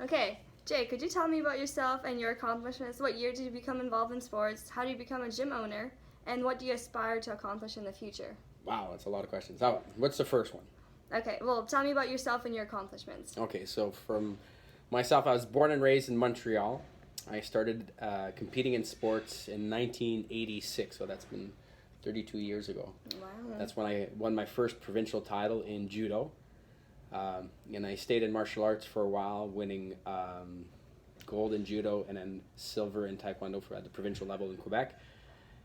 Okay, Jay, could you tell me about yourself and your accomplishments? What year did you become involved in sports? How do you become a gym owner? And what do you aspire to accomplish in the future? Wow, that's a lot of questions. Oh, what's the first one? Okay, well, tell me about yourself and your accomplishments. Okay, so from myself, I was born and raised in Montreal. I started competing in sports in 1986, so that's been 32 years ago. Wow. That's when I won my first provincial title in judo. And I stayed in martial arts for a while, winning gold in judo and then silver in taekwondo at the provincial level in Quebec.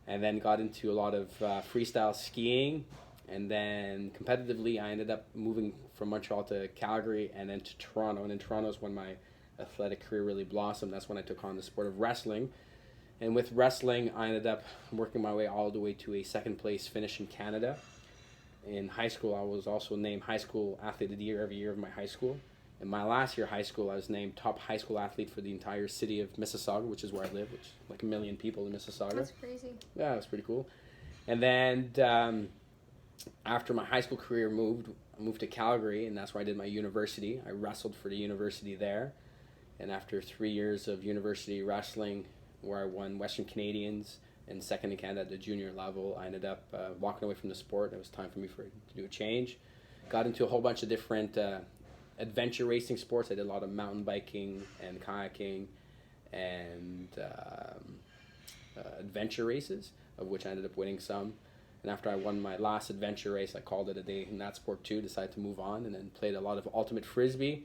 And then got into a lot of freestyle skiing. And then competitively, I ended up moving from Montreal to Calgary and then to Toronto. And in Toronto is when my athletic career really blossomed. That's when I took on the sport of wrestling. And with wrestling, I ended up working my way all the way to a second place finish in Canada. In high school, I was also named High School Athlete of the Year every year of my high school. In my last year of high school, I was named top high school athlete for the entire city of Mississauga, which is where I live, which is like 1 million people in Mississauga. That's crazy. Yeah, that's pretty cool. And then after my high school career I moved to Calgary, and that's where I did my university. I wrestled for the university there. And after 3 years of university wrestling, where I won Western Canadians and second in Canada at the junior level, I ended up walking away from the sport. It was time for me to do a change. Got into a whole bunch of different adventure racing sports. I did a lot of mountain biking and kayaking and adventure races, of which I ended up winning some. And after I won my last adventure race, I called it a day in that sport too, decided to move on, and then played a lot of ultimate frisbee.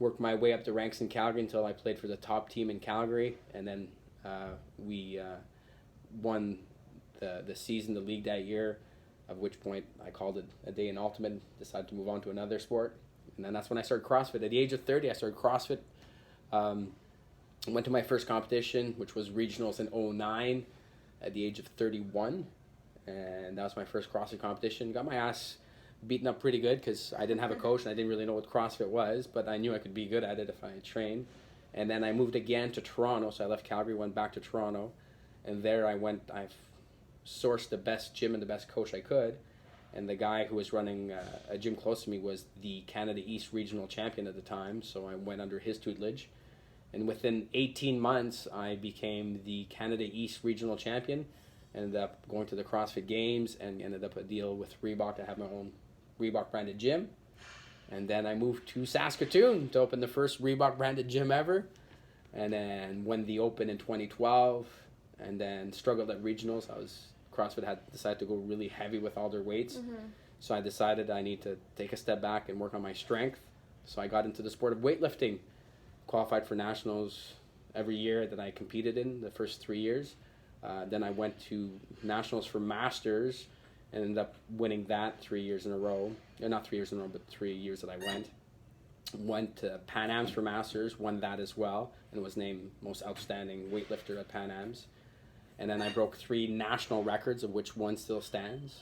Worked my way up the ranks in Calgary until I played for the top team in Calgary, and then we won the season, the league that year, at which point I called it a day in ultimate, decided to move on to another sport. And then that's when I started CrossFit. At the age of 30, I started CrossFit. Went to my first competition, which was regionals in 2009 at the age of 31. And that was my first CrossFit competition. Got my ass beaten up pretty good because I didn't have a coach and I didn't really know what CrossFit was, but I knew I could be good at it if I trained. And then I moved again to Toronto, so I left Calgary, went back to Toronto, and there I sourced the best gym and the best coach I could, and the guy who was running a gym close to me was the Canada East regional champion at the time, so I went under his tutelage. And within 18 months, I became the Canada East regional champion, ended up going to the CrossFit Games, and ended up a deal with Reebok to have my own Reebok branded gym. And then I moved to Saskatoon to open the first Reebok branded gym ever, and then won the Open in 2012, and then struggled at regionals. CrossFit had decided to go really heavy with all their weights, so I decided I need to take a step back and work on my strength. So I got into the sport of weightlifting, qualified for nationals every year that I competed in the first 3 years. Then I went to nationals for masters and ended up winning that 3 years in a row. Not 3 years in a row, but 3 years that I went. Went to Pan Am's for masters, won that as well, and was named most outstanding weightlifter at Pan Am's. And then I broke 3 national records, of which one still stands.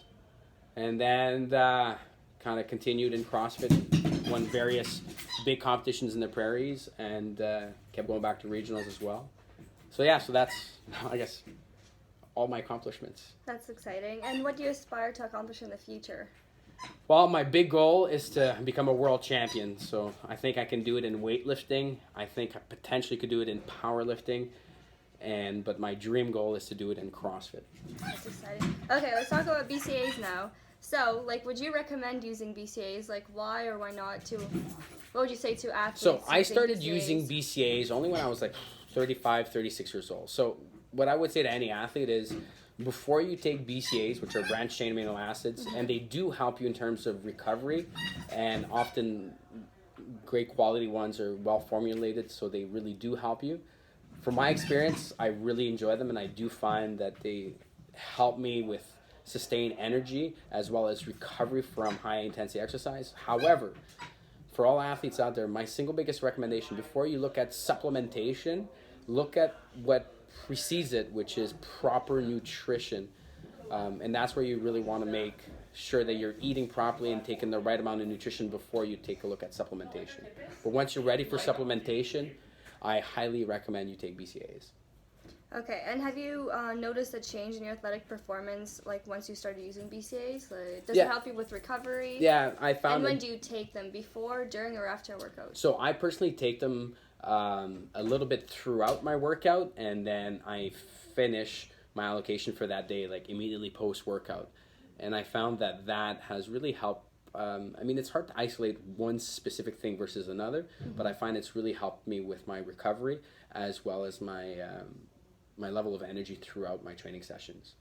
And then kind of continued in CrossFit, won various big competitions in the prairies, and kept going back to regionals as well. So yeah, so that's, I guess, all my accomplishments. That's exciting. And what do you aspire to accomplish in the future? Well, my big goal is to become a world champion. So I think I can do it in weightlifting. I think I potentially could do it in powerlifting. But my dream goal is to do it in CrossFit. That's exciting. Okay, let's talk about BCAAs now. So, would you recommend using BCAAs? Why or why not what would you say to athletes? So I started BCAAs? using BCAAs only when I was 35, 36 years old. So what I would say to any athlete is, before you take BCAAs, which are branched chain amino acids, and they do help you in terms of recovery, and often great quality ones are well formulated, so they really do help you. From my experience, I really enjoy them, and I do find that they help me with sustained energy as well as recovery from high intensity exercise. However, for all athletes out there, my single biggest recommendation, before you look at supplementation, look at what precedes it, which is proper nutrition. And that's where you really want to make sure that you're eating properly and taking the right amount of nutrition before you take a look at supplementation. But once you're ready for supplementation, I highly recommend you take BCAAs. Okay, and have you noticed a change in your athletic performance, once you started using BCAAs? Does it help you with recovery? Yeah, I found. And when do you take them? Before, during, or after a workout? So I personally take them a little bit throughout my workout, and then I finish my allocation for that day like immediately post workout. And I found that has really helped. I mean, it's hard to isolate one specific thing versus another, but I find it's really helped me with my recovery as well as my my level of energy throughout my training sessions.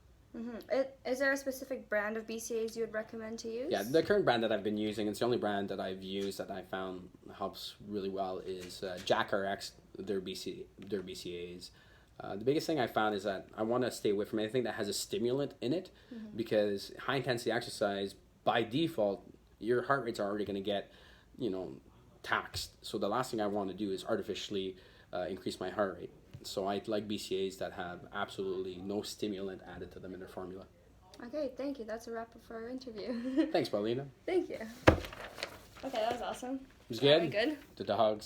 Is there a specific brand of BCAAs you would recommend to use? Yeah, the current brand that I've been using, it's the only brand that I've used that I found helps really well, is JackRX, their BCAAs. The biggest thing I found is that I want to stay away from anything that has a stimulant in it, because high intensity exercise, by default, your heart rates are already going to get, taxed. So the last thing I want to do is artificially increase my heart rate. So I like BCAAs that have absolutely no stimulant added to them in their formula. Okay, thank you. That's a wrap up for our interview. Thanks, Paulina. Thank you. Okay, that was awesome. It was good? Good. The dogs.